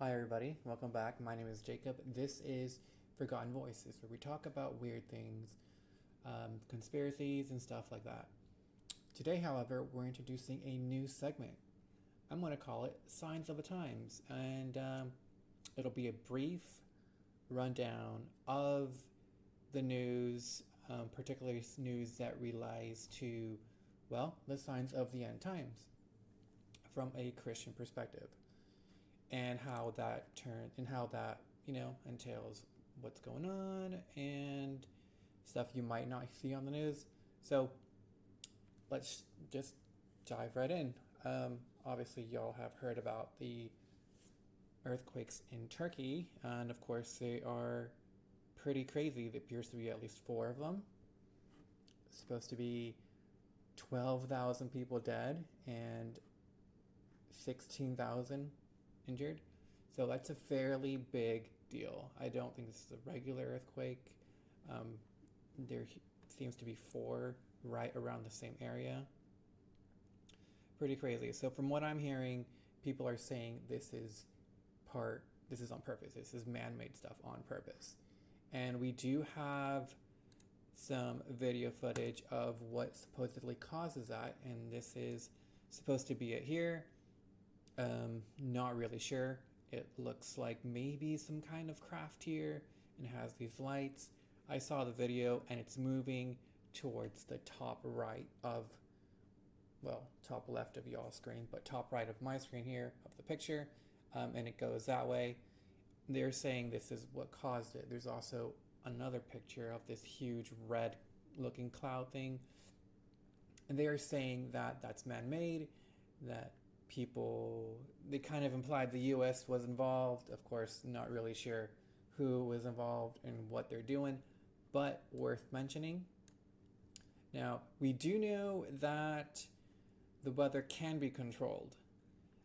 Hi, everybody. Welcome back. My name is Jacob. This is Forgotten Voices, where we talk about weird things, conspiracies, and stuff like that. Today, however, we're introducing a new segment. I'm going to call it Signs of the Times, and it'll be a brief rundown of the news, particularly news that relates to, well, the signs of the end times from a Christian perspective, and how that entails what's going on and stuff you might not see on the news. So let's just dive right in. Obviously, y'all have heard about the earthquakes in Turkey, and of course, they are pretty crazy. There appears to be at least four of them. It's supposed to be 12,000 people dead and 16,000 injured. So that's a fairly big deal. I don't think this is a regular earthquake. Um, there seems to be four right around the same area. Pretty crazy. So from what I'm hearing, people are saying this is on purpose. This is man-made stuff on purpose. And we do have some video footage of what supposedly causes that, and this is supposed to be it here. Not really sure. It looks like maybe some kind of craft here and has these lights. I saw the video and it's moving towards the top right of, well, top left of y'all's screen, but top right of my screen here of the picture, and it goes that way. They're saying this is what caused it. There's also another picture of this huge red looking cloud thing. And they are saying that that's man-made, that they kind of implied the US was involved. Of course, not really sure who was involved and what they're doing, but worth mentioning. Now, we do know that the weather can be controlled.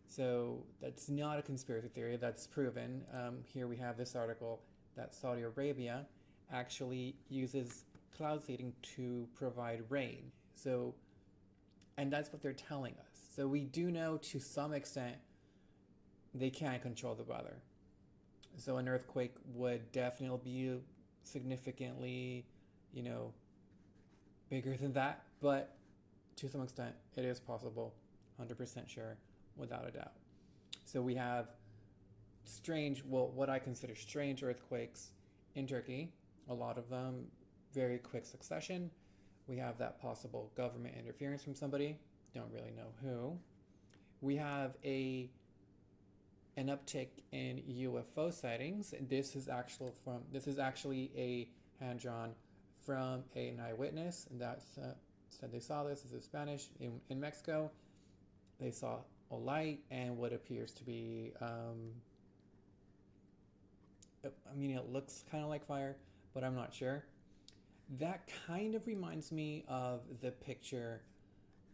So that's not a conspiracy theory, that's proven. Here we have this article that Saudi Arabia actually uses cloud seeding to provide rain. So, and that's what they're telling us. So we do know to some extent they can control the weather. So an earthquake would definitely be significantly, you know, bigger than that, but to some extent it is possible, 100% sure, without a doubt. So we have what I consider strange earthquakes in Turkey, a lot of them very quick succession. We have that possible government interference from somebody, don't really know who. We have an uptick in UFO sightings. This is actually a hand drawn from an eyewitness that said they saw this. This is Spanish in Mexico. They saw a light and what appears to be it looks kind of like fire, but I'm not sure. That kind of reminds me of the picture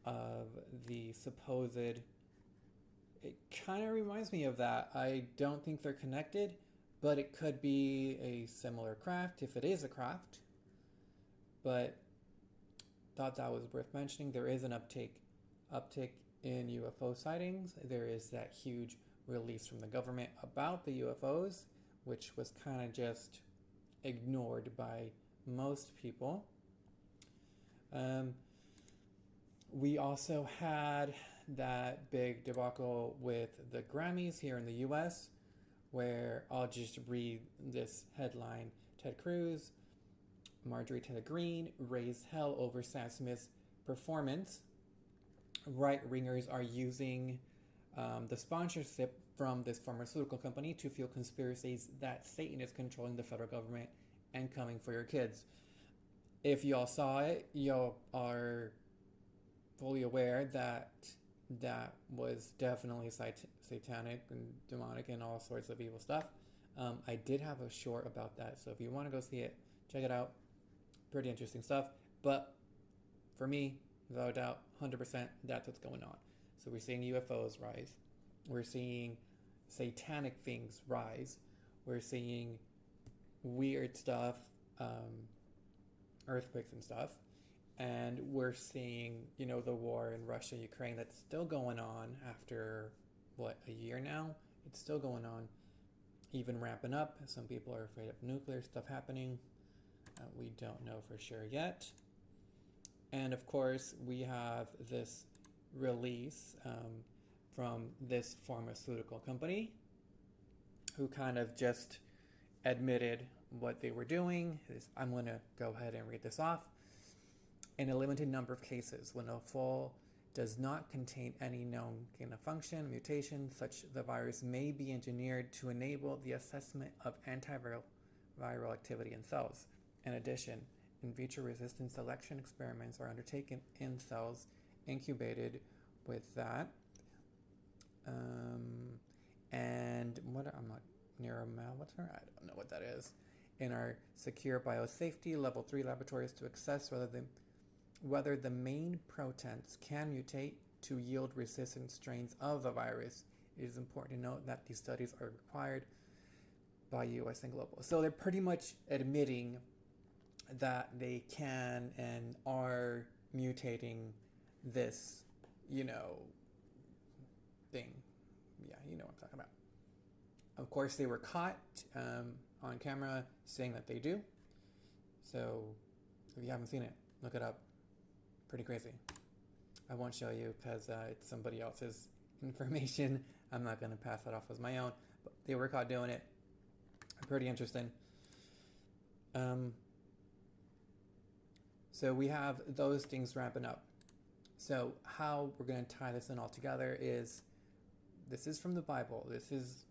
of the supposed. It kind of reminds me of that. I don't think they're connected, but it could be a similar craft if it is a craft. But thought that was worth mentioning. There is an uptick in UFO sightings. There is that huge release from the government about the UFOs, which was kind of just ignored by most people. We also had that big debacle with the Grammys here in the US, where I'll just read this headline. Ted Cruz, Marjorie Taylor Greene raised hell over Sam Smith's performance. Right-wingers are using the sponsorship from this pharmaceutical company to fuel conspiracies that Satan is controlling the federal government and coming for your kids. If y'all saw it, y'all are fully aware that that was definitely satanic and demonic and all sorts of evil stuff. I did have a short about that, so if you want to go see it, check it out. Pretty interesting stuff. But for me, without a doubt, 100%, that's what's going on. So we're seeing UFOs rise. We're seeing satanic things rise. We're seeing weird stuff, earthquakes and stuff. And we're seeing, the war in Russia, Ukraine that's still going on after, a year now? It's still going on. even ramping up. Some people are afraid of nuclear stuff happening. We don't know for sure yet. And of course, we have this release from this pharmaceutical company who kind of just admitted what they were doing. I'm going to go ahead and read this off. In a limited number of cases, when a full does not contain any known gain of function, mutation, such the virus may be engineered to enable the assessment of antiviral activity in cells. In addition, in vitro resistance selection experiments are undertaken in cells incubated with that. And what I'm not neuromalware, I don't know what that is. In our secure biosafety level 3 laboratories to assess whether the main protons can mutate to yield resistant strains of the virus. It is important to note that these studies are required by US and global. So they're pretty much admitting that they can and are mutating this, thing. Yeah, you know what I'm talking about. Of course, they were caught on camera saying that they do. So if you haven't seen it, look it up. Pretty crazy. I won't show you because it's somebody else's information. I'm not going to pass that off as my own. But they were caught doing it. Pretty interesting. So we have those things ramping up. So how we're going to tie this in all together is, this is from the Bible. This is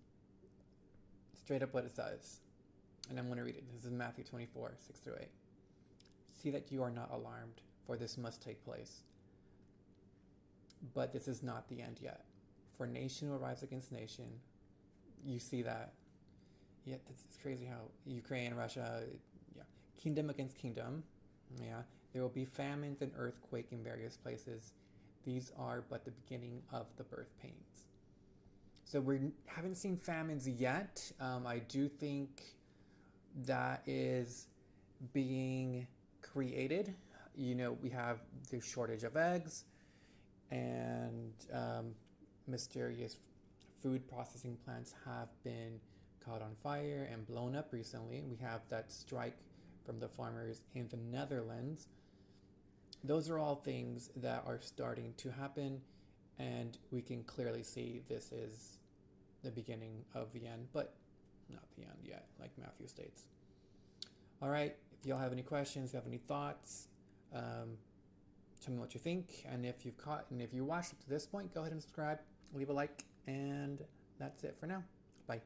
straight up what it says. And I'm going to read it. This is Matthew 24, 6 through 8. See that you are not alarmed, for this must take place. But this is not the end yet. For nation will rise against nation. You see that. Yeah, it's crazy how Ukraine, Russia, kingdom against kingdom. Yeah, there will be famines and earthquake in various places. These are but the beginning of the birth pains. So we haven't seen famines yet. I do think that is being created. We have the shortage of eggs, and mysterious food processing plants have been caught on fire and blown up recently. We have that strike from the farmers in the Netherlands. Those are all things that are starting to happen, and we can clearly see this is the beginning of the end, but not the end yet, like Matthew states. All right, if y'all have any questions, if you have any thoughts, tell me what you think. And if you watched up to this point, go ahead and subscribe, leave a like, and that's it for now. Bye.